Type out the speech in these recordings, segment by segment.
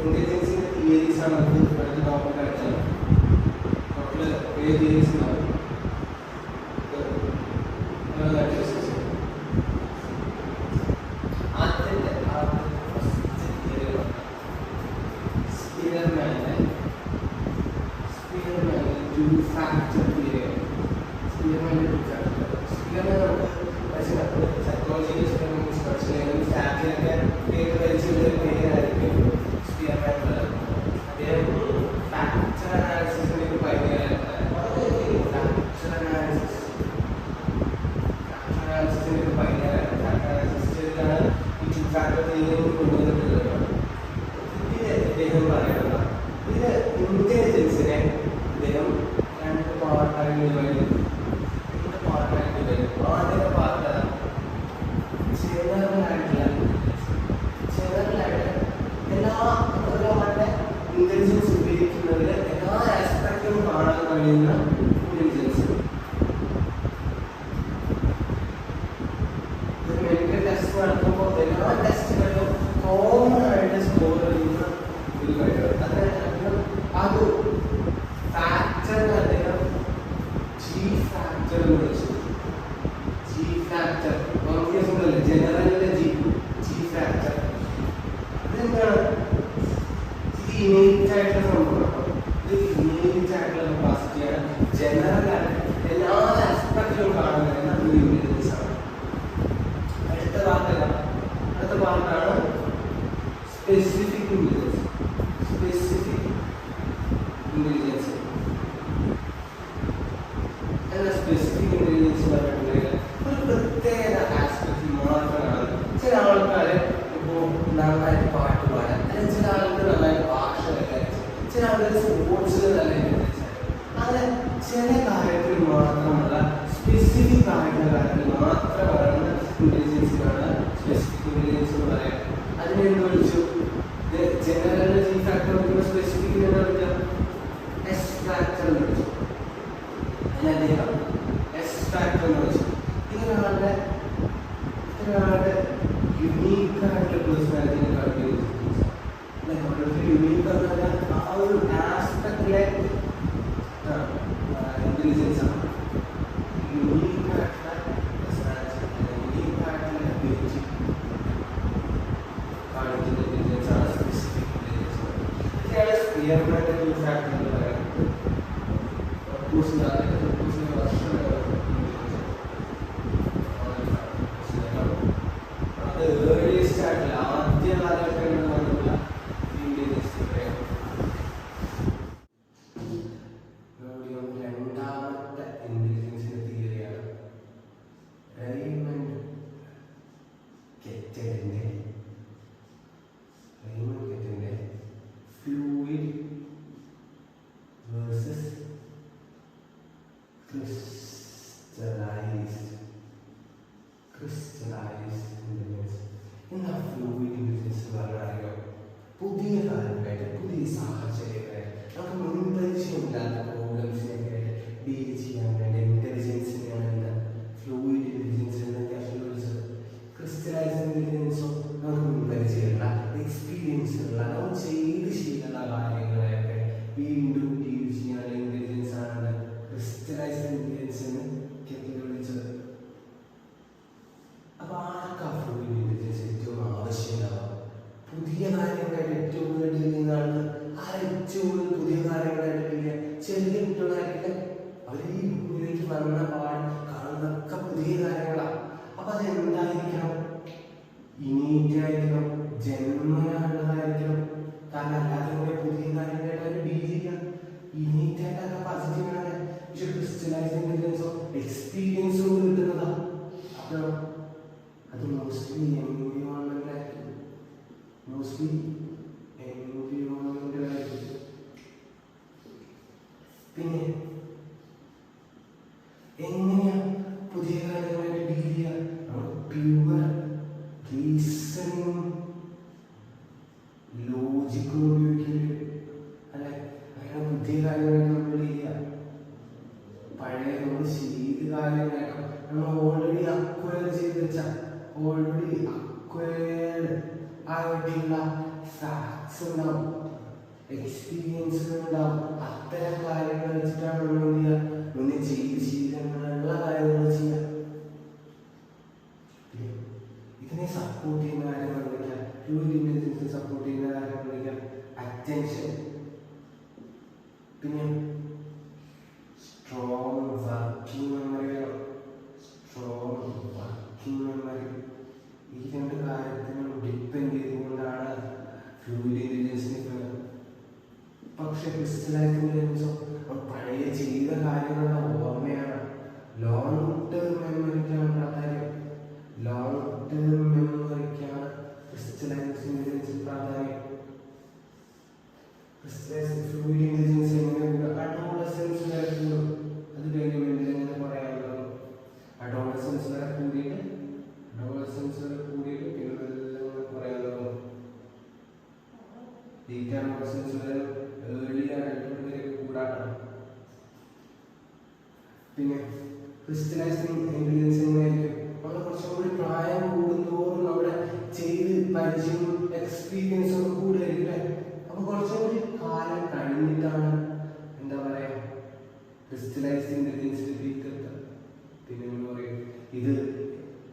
ഇന്റലിജൻസിന്റെ theories ആണ് നമുക്ക് അടുത്ത ടോപ്പിക് ആയിട്ടുള്ളത്. ടോട്ടല് 7 തിയറീസ് ഉണ്ടാവും. ഇന്റലിജൻസിനെ അദ്ദേഹം 2 പാർട്ടായി ഡിവൈഡ് ചെയ്തു. ആദ്യത്തെ പാർട്ട് ജനറലായിട്ട് എല്ലാ ഒരാളുടെ ഇന്റലിജൻസ് ഉപയോഗിക്കുന്നതിൽ എല്ലാ ആസ്പെക്റ്റും കാണാൻ കഴിയുന്ന ഇന്റലിജൻസ്. ഒരു മെഡിക്കൽ ടെസ്റ്റ് നടത്തുമ്പോൾ എല്ലാ ടെസ്റ്റുകളിലും കോമൺ ആയിട്ട് സ്കോർ ചെയ്യുന്ന ഒരു കാര്യമാണ്. അത് ഫാക്ടർ അദ്ദേഹം ജി ഫാക്ടർ എന്ന് വിളിച്ചു. ജി ഫാക്ടർ ജനറലിന്റെ ജി ഫാക്ടർ ഇതെന്താണ്? ഇത് ഇനേറ്റ് ആയിട്ടുള്ള സംഭവമാണ്. ഇത് ഇനേറ്റ് ആയിട്ടുള്ള കപ്പാസിറ്റിയാണ്. ജനറൽ ആയിട്ട് എല്ലാ ആസ്പെക്റ്റിലും കാണുന്ന ഒരു ഇന്റലിജൻസ് ആണ്. അടുത്ത പാർട്ടാണ് സ്പെസിഫിക് ഇന്റലിജൻസ്. സ്പെസിഫിക് ഇന്റലിജൻസ് പറഞ്ഞിട്ടുണ്ടെങ്കിൽ ഒരു പ്രത്യേക ആസ്പെക്ട് മാത്രമാണ്. ചില ആൾക്കാര് ഇപ്പോൾ നന്നായിട്ട് പാട്ട് പാടാൻ, അല്ലെങ്കിൽ ചില ആൾക്ക് നന്നായിട്ട് ഭാഷ കൈകാര്യം, ചില ആൾക്കാർ സ്പോർട്സിൽ നല്ല ഇന്റലിജൻസ് ആണ്. അങ്ങനെ ചില കാര്യത്തിൽ മാത്രമുള്ള സ്പെസിഫിക് ആയിട്ടുള്ള കാര്യത്തിൽ മാത്രം പറയുന്ന ഇന്റലിജൻസിനാണ് സ്പെസിഫിക് ഇന്റലിജൻസ് എന്ന് പറയാം. അതിനെ എന്ത് വിളിച്ചു? ജനറൽ ജി ഫാക്ടർ വിളിക്കുന്ന സ്പെസിഫിക് എന്ന് വിളിക്കാം എസ് ഫാക്ടർ എന്ന് വിളിച്ചു. അദ്ദേഹം എസ് ഫാക്ടർ എന്ന് വിളിച്ചു. ഇതൊരാളുടെ യുണീക്ക് ആയിട്ടുള്ള പേഴ്സണാലിറ്റിനെ കാണിക്കുന്നത്. യുണീക്ക് എന്ന് പറഞ്ഞാൽ ആ ഒരു ആസ്പെക്റ്റിലെ ഇന്റലിജൻസ് ആണ്. യുണീക്ക് ആയിട്ടുള്ള പേഴ്സണാലിറ്റി, യുണീക്ക് ആയിട്ടുള്ള അബിലിറ്റി കാണിക്കുന്ന ഇന്റലിജൻസ് ആണ് സ്പെസിഫിക് ഇന്റലിജൻസ്. ഇതൊക്കെയാണ് സ്പിയർമാന്റെ ഫാക്ടർ എന്ന് പറയുന്നത്. ഏർലിയസ്റ്റ് ആയിട്ടുള്ള ആദ്യ കാലഘട്ടങ്ങളിൽ വന്നിട്ടുള്ള ഇന്റലിജൻസ് പറയാം. രണ്ടാമത്തെ ഇന്റലിജൻസിന്റെ തിയറിയാണ് റെയ്മണ്ട് കെറ്റലിന്റെ ഫ്ലൂയിഡ് വേഴ്സസ് crystallized intelligence. എന്താ ഫ്ലൂയിഡ് ഇന്റലിജൻസ് പറഞ്ഞാൽ പുതിയ കാലങ്ങളായിട്ട്, പുതിയ സാഹചര്യങ്ങളായിട്ട്, നമുക്ക് മുൻപരിചയമില്ലാത്ത പ്രോബ്ലംസിനെയൊക്കെ ഡീൽ ചെയ്യാൻ വേണ്ടി ഇന്റലിജൻസിനെയാണ് എന്താ ഫ്ലൂയിഡ് ഇന്റലിജൻസ് എന്നൊക്കെ വിളിച്ചത്. ക്രിസ്റ്റലൈസ്ഡ് ഇന്റലിജൻസോ നമുക്ക് മുൻപരിചയമുള്ള എക്സ്പീരിയൻസ് ഉള്ള നമ്മൾ ചെയ്ത് ശീലമുള്ള കാര്യങ്ങളെയൊക്കെ വീണ്ടും ഡീൽ ചെയ്യാനുള്ള ഇന്റലിജൻസ് ആണ് ക്രിസ്റ്റലൈസ്ഡ് ഇന്റലിജൻസ് എന്ന് വിളിച്ചത്. അപ്പൊ ആർക്കാ ഫ്ലൂയിഡ് ഇന്റലിജൻസ് ഏറ്റവും ആവശ്യമുണ്ടാവുക? പുതിയ കാര്യങ്ങളായിട്ട് ഏറ്റവും കൂടുതൽ ഡീൽ ചെയ്യുന്ന ആൾക്ക് ഏറ്റവും കൂടുതൽ പുതിയ കാര്യങ്ങളായിട്ട് ഡീൽ ചെയ്യാൻ ചെറിയ കുട്ടികളായിരിക്കും. അവർ ഈ ഭൂമിയിലേക്ക് വന്ന കാണുന്നതൊക്കെ പുതിയ കാര്യങ്ങളാണ്. അപ്പൊ അതെന്തായിരിക്കണം? ഇനീറ്റായിരിക്കണം, ജന്മനാളുള്ളതായിരിക്കണം. കാരണം അല്ലാതെ കൂടെ പുതിയ കാര്യങ്ങളായിട്ട് അവർ ഡീൽ ചെയ്യാം. ഇനീറ്റായിട്ട് ആ കപ്പാസിറ്റി വേണം. പക്ഷെ ക്രിസ്റ്റലൈസ്ഡ് ഇന്റലിജൻസോ എക്സ്പീരിയൻസോ കിട്ടുന്നതാ. അപ്പൊ അത് മോസ്റ്റ്ലി എൻവിയോൺമെന്റായിരിക്കും. പിന്നെ എങ്ങനെയാ പുതിയ കാര്യങ്ങളായിട്ട് ഡീൽ ചെയ്യുക? പ്യുവർ റീസണിങ് ലോജിക്കും ഉപയോഗിക്കില്ല അല്ലെ? അങ്ങനെ പുതിയ കാര്യങ്ങളായിട്ട് നമ്മൾ ഡീൽ ചെയ്യുക. പഴയ നമ്മൾ ചെയ്ത കാര്യങ്ങളായിട്ട് നമ്മൾ ഓൾറെഡി അക്വയർ ചെയ്ത് വെച്ചാൽ അവിടെയുള്ള ഫാക്ട്സ് ഉണ്ടാവും, എക്സ്പീരിയൻസുകൾ ഉണ്ടാവും. അത്തരം കാര്യങ്ങൾ വെച്ചിട്ടാണ് നമ്മൾ ശീലങ്ങളുള്ള കാര്യങ്ങൾ ചെയ്യാം. ഇതിനെ സപ്പോർട്ട് ചെയ്യുന്ന കാര്യങ്ങൾ വിളിക്കാം, സപ്പോർട്ട് ചെയ്യുന്ന കാര്യങ്ങൾ വിളിക്കാം അറ്റൻഷൻ. പിന്നെ സ്ട്രോങ് വർക്കിംഗ് മെമ്മറി. ഈ രണ്ട് കാര്യത്തിനും ഡിപ്പെൻഡ് ചെയ്തുകൊണ്ടാണ് ഫ്ലൂയിഡ് ഇന്റലിജൻസിന്. പക്ഷെ ക്രിസ്റ്റലൈസ്ഡ് ഇന്റലിജൻസോ പഴയ ചെയ്ത കാര്യങ്ങളുടെ ഓർമ്മയാണ്. ലോങ് ടേം മെമ്മറിക്കാണ് പ്രാധാന്യം. ലോങ് ടേം മെമ്മറിക്കാണ് ക്രിസ്റ്റലൈസ്ഡ് ഇന്റലിജൻസിൽ പ്രാധാന്യം. ക്രിസ്റ്റലൈസ്ഡ് ഫ്ലൂയിഡ് ഇന്റലിജൻസ് എങ്ങനെ അഡോളസൻസ് വരെ കൂടും. അത് കഴിഞ്ഞ് എങ്ങനെ പറയാനുള്ളത് അഡോളസൻസ് വരെ കൂടിയിട്ട് പിന്നെ പറയാനുള്ളത് ഡീറ്റോളസൻസ് വരെ ഏർലി അഡൽട്ട്ഹുഡ് വരെ കൂടാക്കണം. പിന്നെ ക്രിസ്റ്റലൈസ്ഡ് ഇന്റലിജൻസ് എങ്ങനെയായിരിക്കും? നമ്മൾ കുറച്ചും കൂടി പ്രായം കൂടുന്തോറും നമ്മുടെ ചെയ്ത് പരിചയവും എക്സ്പീരിയൻസും ഒക്കെ കൂടുതലായിരിക്കും. അപ്പൊ കുറച്ചും കൂടി കാലം കഴിഞ്ഞിട്ടാണ് എന്താ പറയാ ക്രിസ്റ്റലൈസ്ഡ് ഇന്റലിജൻസിലേക്ക് എത്തുക. പിന്നെ നമ്മൾ പറയും ഇത്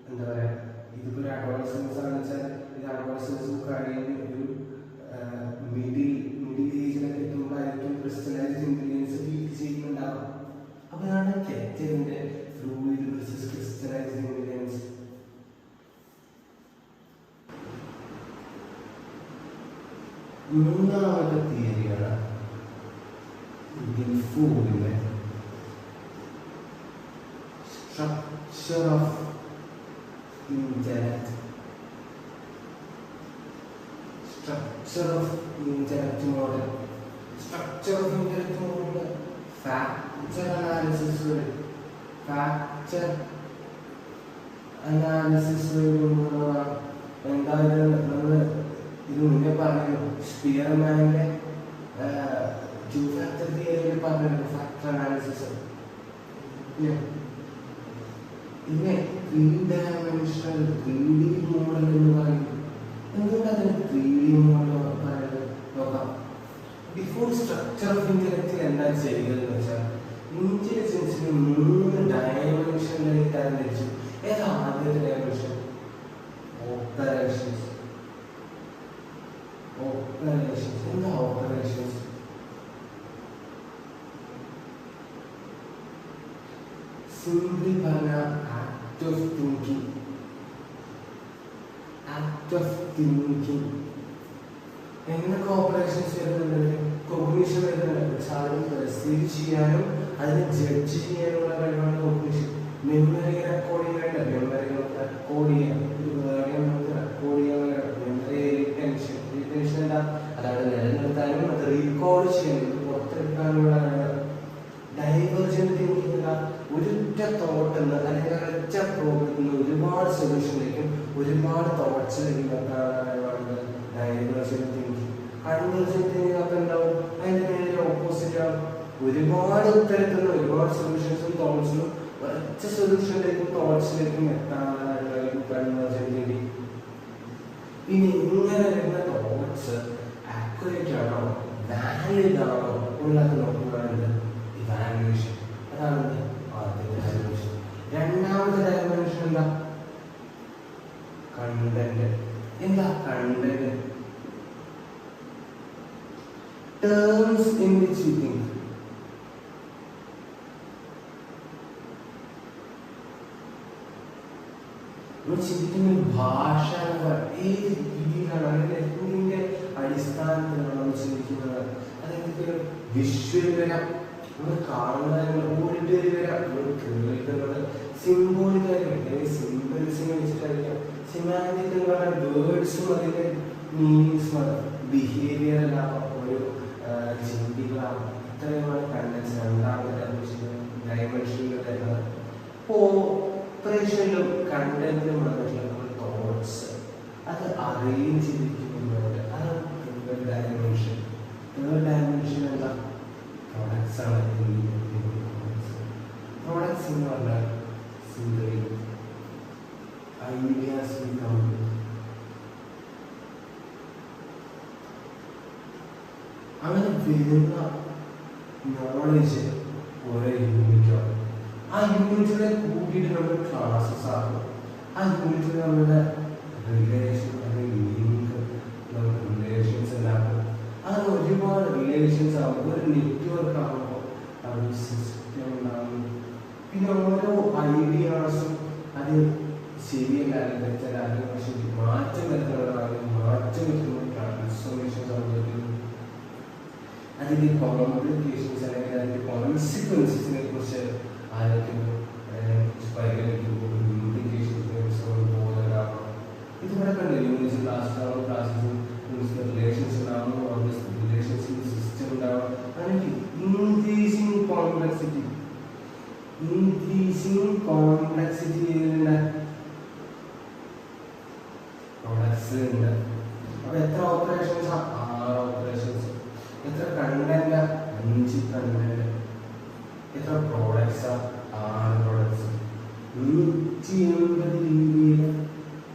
എന്താ പറയാ ഇതിപ്പോ ഒരു അഡോളസൻസ് ആണെന്ന് വെച്ചാൽ ഇത് അഡോളസൻസ് കഴിഞ്ഞ് ഒരു മിഡിൽ ഏജിലൊക്കെ എത്തുമ്പോഴായിരിക്കും ക്രിസ്റ്റലൈസ്ഡ് ഇന്റലിജൻസ് ഫീൽ ചെയ്യുന്നുണ്ടാവും. അപ്പൊ ഇതാണ് കെറ്റലിന്റെ ഫ്ലൂയിഡ് വേഴ്സസ് ക്രിസ്റ്റലൈസ്ഡ് ഇന്റലിജൻസ്. മൂന്നാമത്തെ തിയറിയാണ് ഗിൽഫോർഡിന്റെ structure of intellect. Structure of intellect model. Structure of intellect model. Factor analysis. Factor analysis എന്തായാലും നമ്മൾ ഇത് മുന്നേ പറഞ്ഞു. സ്പിയർമാൻ്റെ ടു ഫാക്ടർ തിയറിയിൽ പറഞ്ഞു ഫാക്ടർ അനാലിസിസ്. ഇതിനെ 3-dimensional 3D മോഡൽ എന്ന് പറയും. എന്തുകൊണ്ട് അതിന് 3D മോഡൽ പറയുന്നത് നോക്കാം. ബിഫോർ സ്ട്രക്ചർ ഓഫ് ഇന്റലക്റ്റിൽ എന്താ ചെയ്യുന്നതെന്ന് വെച്ചാൽ ഇന്റലിജൻസിന് 3 ഡയമെൻഷനിലേക്ക് തരംതിരിച്ചു. ഏതാ ആദ്യത്തെ ഡയമെൻഷൻ? ഓപ്പറേഷൻസ്. എന്താ ഓപ്പറേഷൻസ്? സിംപ്ലി പറഞ്ഞാൽ act of thinking. എന്തൊക്കെ ഓപ്പറേഷൻസ് വരുന്നുണ്ട്? കോഗ്നിഷൻ വരുന്നുണ്ട്. സാധനം പെർസീവ് ചെയ്യാനും അതിനെ ജഡ്ജ് ചെയ്യാനുള്ള കഴിവാണ് കോഗ്നിഷൻ. മെമ്മറി റെക്കോർഡ് ചെയ്യാനുണ്ട്. മെമ്മറി നമുക്ക് റെക്കോർഡ് ചെയ്യാം. ഒരു വേർഡ് നമുക്ക് റെക്കോർഡ് ചെയ്യാൻ മെമ്മറി റീടെൻഷൻ എന്താ? അതാണ് നിലനിർത്താനും അത് റീകോർഡ് ചെയ്യാനും പുറത്തെടുക്കാനുള്ള ഡൈവേർജന്റ് തിങ്കിങ്. ഒരൊറ്റ തോട്ടെന്ന് അല്ലെങ്കിൽ ഒരൊറ്റ പ്രോബ്ലത്തിന് ഒരുപാട് സൊല്യൂഷനിലേക്കും ഒരുപാട് തോട്ട്സിലേക്കും എത്താനുള്ള ഡൈവേർജന്റ് തിങ്കിങ്. കൺവേർജന്റ് തിങ്കിങ് അപ്പം ഉണ്ടാവും. അതിന്റെ നേരെ ഓപ്പോസിറ്റ് ആണ്. ഒരുപാട് ഉത്തരത്തിലുള്ള ഒരുപാട് സൊല്യൂഷൻസും തോട്ട്സിനും ഒരൊറ്റ സൊല്യൂഷനിലേക്കും തോട്ട്സിലേക്കും എത്താനുള്ള കൺവേർജന്റ് തിങ്കിങ്. ഇനി ഇങ്ങനെ വരുന്ന തോട്ട്സ് ആക്യുറേറ്റ് ആണോ വാലിഡ് ആണോ എന്നുള്ളത് നോക്കുകയാണെങ്കിൽ ഇവാലുവേഷൻ. അതാണ് ആദ്യത്തെ ഡയമെൻഷൻ. രണ്ടാമത്തെ ഡയമെൻഷൻ എന്താ? കണ്ടന്റ്. എന്താ content? Terms in which you think. ചിന്തിക്കുന്ന ഭാഷ ഏത് രീതിയിലാണ് അല്ലെങ്കിൽ എന്തിന്റെ അടിസ്ഥാനത്തിലാണ് നമ്മൾ ചിന്തിക്കുന്നത്? അതെന്തൊക്കെ വിഷ്വൽ വരാം, നമ്മൾ കാണുന്ന ഓഡിറ്ററി വരാം, നമ്മൾ കേൾക്കുന്നത് സിംബോളിക്കായിരിക്കും. സിംബൽസിനെ വെച്ചിട്ടായിരിക്കാം. സിമാന്റിക് എന്ന് പറഞ്ഞാൽ വേർഡ്സും അതിന്റെ മീനിങ്സും ബിഹേവിയർ എല്ലാം ഒരു ചിന്തികളാണ്. ഇത്രയുമാണ് കണ്ടൻസ് രണ്ടാമത്തെ ഡയമെൻഷനിൽ തരുന്നത്. ഓപ്പറേഷനിലും കണ്ടന്റിലും വന്നിട്ടുള്ള തോട്ട്സ് അത് അറേഞ്ച് ചെയ്തിരിക്കുന്നുണ്ട്. അതാണ് തേർഡ് ഡയമെൻഷൻ. തേർഡ് ഡയമെൻഷൻ എന്താ? പ്രോഡക്ട്സ് ആണ്. പ്രോഡക്ട്സ് എന്ന് പറഞ്ഞാൽ സിംഗിളി ഐഡിയാസ് അങ്ങനെ വരുന്ന നോളേജ് ഓരോ യൂണിറ്റാണ്. ആ യൂണിറ്റിനെ കൂട്ടിയിട്ട് നമ്മൾ ക്ലാസ്സസ് ആക്കും. ആ യൂണിറ്റിൽ നമ്മളുടെ റിലേഷൻ അല്ലെങ്കിൽ ലിങ്ക്, നമുക്ക് റിലേഷൻസ് ഉണ്ടാക്കും. അങ്ങനെ ഒരുപാട് റിലേഷൻസ് ആകുമ്പോൾ ഒരു നെറ്റ്വർക്ക് ആകുമ്പോൾ അവിടെ സിസ്റ്റം ഉണ്ടാകും. പിന്നെ ഓരോ ഐഡിയാസും അത് ശരിയല്ല തെറ്റല്ല, പക്ഷെ മാറ്റം വരുന്നവരാണ്, മാറ്റം വരുന്ന ട്രാൻസ്ഫോർമേഷൻ സംഭവിക്കുന്നു. അതിൻ്റെ കോംപ്ലിക്കേഷൻസ് അല്ലെങ്കിൽ അതിൻ്റെ കോൺസിക്വൻസിനെ കുറിച്ച് ആലോചിക്കുമ്പോൾ പരിഗണിക്കുമ്പോൾ ഇംപ്ലിക്കേഷൻസിനെ കുറിച്ച് ബോധനാകണം. ഇതുപോലെ കണ്ട് യൂണിറ്റ്സ് ക്ലാസ്സിലാവും, ക്ലാസ്സിൽ റിലേഷൻസ് ഉണ്ടാകുന്നു, റിലേഷൻസിൻ്റെ സിസ്റ്റം ഉണ്ടാവും. അങ്ങനെ ഇൻക്രീസിങ് കോംപ്ലക്സിറ്റി പ്രൊഡക്ട്സ് ഉണ്ട്. അപ്പോൾ എത്ര ഓപ്പറേഷൻസ്? 6 ഓപ്പറേഷൻസ്. എത്ര കണ്ടന്റ്? 5 കണ്ടന്റ്. എത്ര പ്രോഡക്ട്സാ? 6 പ്രോഡക്ട്സ്. 180 രീതിയിൽ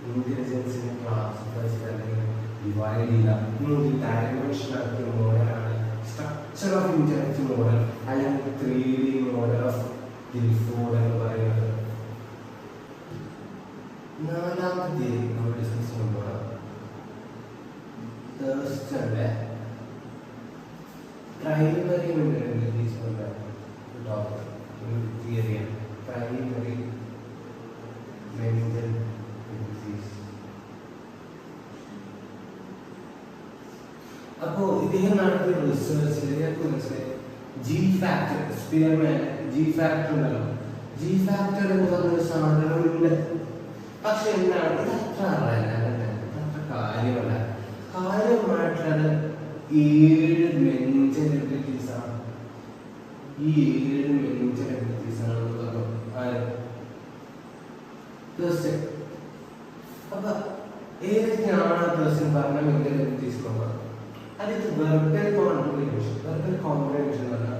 ഇന്റലിജൻസിനെ ക്ലാസിഫൈ അല്ലെങ്കിൽ ഡിവൈഡ് ചെയ്ത 3 ഡയമെൻഷൻ ആക്കിയ മോഡലാണ് സ്ട്രക്ചർ ഓഫ് ഇന്റലക്ട് മോഡൽ അല്ലെങ്കിൽ 3D മോഡൽ ഓഫ് ഗിൽഫോർഡ് എന്ന് പറയുന്നത്. 4ാമത്തെ നമ്മൾ ഡിസ്കസ് ചെയ്യുമ്പോൾ തേഴ്സ്റ്റന്റെ പ്രൈമറി മെന്റൽ ഡിസീസ് തിയറിയാണ്. Primary mental disease. അപ്പോൾ ഇദ്ദേഹം നടത്തിയ റിസർച്ചിൽ ഇതിനൊക്കെ മനസ്സിലായി G factor, Spearman G factor ഉണ്ടല്ലോ. ജി ഫാക്ടർ എന്ന് പറഞ്ഞൊരു സാധനമുണ്ട്. പക്ഷെ എന്താണ് ഇത്? അത്ര കാര്യമല്ല. കാര്യമായിട്ടുള്ളത് 7 മെന്റൽ എബിലിറ്റീസ് ആണ്. ഈ 7 മെന്റൽ എബിലിറ്റീസ് ആണെന്ന് പറഞ്ഞു. അപ്പൊ ഏതൊക്കെയാണ് പേഴ്സൺ പറഞ്ഞ മെന്റൽ എബിലിറ്റീസ് നോക്കാം. അതിൽ വെർബൽ കോംപ്രിഹെൻഷൻ. വെർബൽ കോംപ്രിഹെൻഷൻ എന്ന് പറഞ്ഞാൽ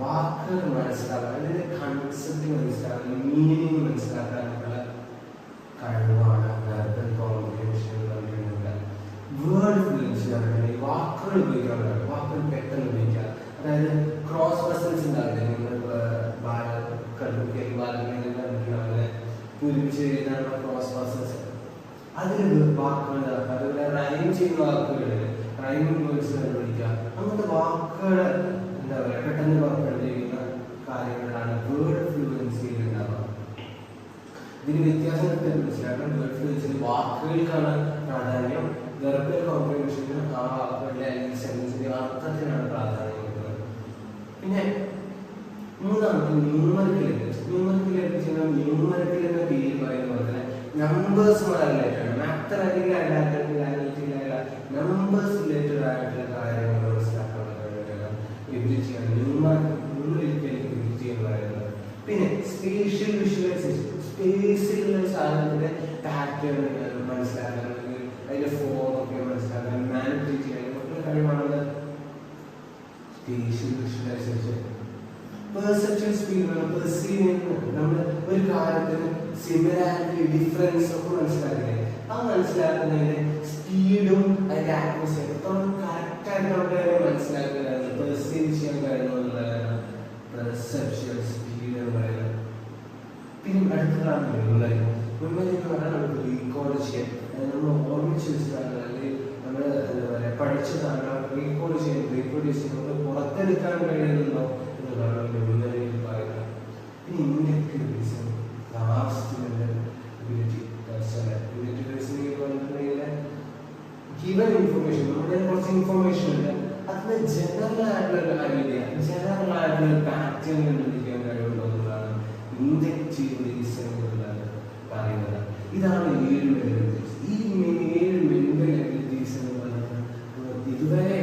വാക്കുകൾ മനസ്സിലാക്കാൻ, അതിന്റെ കൺസെപ്റ്റ് മനസ്സിലാക്കാൻ, മീനിങ് മനസ്സിലാക്കാനുള്ള കഴിവാണ് വെർബൽ കോംപ്രിഹെൻഷൻ എന്ന് പറഞ്ഞിട്ടുണ്ടെങ്കിൽ. വേർഡ് ഫ്ലുവൻസി പറഞ്ഞിട്ടുണ്ടെങ്കിൽ വാക്കുകൾ ഉപയോഗിക്കാൻ പറ്റും. വാക്കുകൾ പെട്ടെന്ന് ഉപയോഗിക്കാം. അതായത് ക്രോസ് പ്രസൻസ് ഉണ്ടാവില്ല. നിങ്ങൾ പൂരിപ്പിച്ച് എഴുതാനുള്ള ക്രോസ് പ്രസൻസ്, അതിൽ വാക്കുകൾ അതുപോലെ റൈം ചെയ്യുന്ന വാക്കുകൾ, റൈമിംഗ് വേർഡ്സ് വിളിക്കുക. അങ്ങനത്തെ വാക്കുകൾ എന്താ പറയുക പെട്ടെന്ന് പുറപ്പെടുന്ന ചെയ്യുന്ന കാര്യങ്ങളാണ് വേർഡ് ഫ്ലുവൻസിയിൽ ഉണ്ടാവുക. ഇതിന് വ്യത്യാസം മനസ്സിലാക്കണം. വേർഡ് ഫ്ലുവൻസിൽ വാക്കുകൾക്കാണ് പ്രാധാന്യം, വെർബൽ കോംപ്രിഹെൻഷന് ആ വാക്കുകളുടെ അല്ലെങ്കിൽ സെൻസിന്റെ അർത്ഥത്തിനാണ് പ്രാധാന്യം കൊടുക്കുന്നത്. പിന്നെ 3ാമത്തെ numerical ability. Numerical ability numerical എന്ന പേര് പറയുന്ന പോലെ തന്നെ നമ്പേഴ്സുമായി റിലേറ്റഡ് ആണ്. മാത്തമാറ്റിക്കൽ അല്ല, നമ്പേഴ്സ് റിലേറ്റഡ് ആയിട്ടുള്ള കാര്യങ്ങൾ മനസ്സിലാക്കാനുള്ള എബിലിറ്റിയാണ് ന്യൂമറിക്കൽ എബിലിറ്റി എന്ന് പറയുന്നത്. പിന്നെ സ്പേഷ്യൽ വിഷ്വലൈസേഷൻ, സ്പേസിലുള്ള സാധനത്തിന്റെ പാറ്റേൺ മനസ്സിലാക്കാൻ, അതിന്റെ ഫോം ഒക്കെ മനസ്സിലാക്കാൻ, മാനിപ്പുലേറ്റ് ചെയ്യാൻ കഴിവാണ് spatial visualisation. Perception speed, perceive നമ്മൾ ഒരു കാര്യത്തിന് സിമിലാരിറ്റി, ഡിഫറൻസ് ഒക്കെ മനസ്സിലാക്കില്ലേ. ആ മനസ്സിലാക്കുന്നതിന് സ്പീഡും അതിന്റെ ആക്യുറസി എത്രത്തോളം കറക്റ്റായിട്ട് നമുക്ക് മനസ്സിലാക്കുകയാണ്, പെർസീവ് ചെയ്യാൻ കഴിയുന്നതാണ് പെർസെപ്ഷൻ സ്പീഡ് എന്ന് പറയുന്നത്. പിന്നെ അടുത്തതാണ് മെമ്മറി. മെമ്മറി എന്ന് പറഞ്ഞാൽ നമുക്ക് റീകോൾ ചെയ്യാൻ, നമ്മൾ ഓർമ്മിച്ച് വെച്ചിട്ടാണ് അല്ലെങ്കിൽ നമ്മൾ എന്താ പറയുക പഠിച്ചതാണ് റീകോൾ ചെയ്യാൻ, റീപ്രൊഡ്യൂസ് ചെയ്യാൻ, നമ്മൾ പുറത്തെടുക്കാൻ കഴിയുന്നുണ്ടോ എന്നുള്ളതാണ് മെമ്മറിയിൽ പറയുന്നത്. പിന്നെ inductive reasoning, last ability. Inductive reasoning എന്ന് പറഞ്ഞിട്ടുണ്ടെങ്കിൽ ഗിവൻ ഇൻഫർമേഷൻ, നമ്മുടെ കുറച്ച് ഇൻഫർമേഷൻ ഉണ്ട്, അതിന് ജനറൽ ആയിട്ടുള്ള ഐഡിയ, ജനറൽ ആയിട്ടുള്ള പാറ്റേൺ കണ്ടുപിടിക്കാൻ കഴിവുണ്ടോ എന്നുള്ളതാണ് ഇൻഡക്റ്റീവ് റീസണിംഗ് എന്നുള്ളത് പറയുന്നത്. ഇതാണ് 7 മെന്റൽ എബിലിറ്റീസ്. ഈ 7 മെന്റൽ എബിലിറ്റീസ് എന്ന് പറയുന്നത് ഇതുവരെ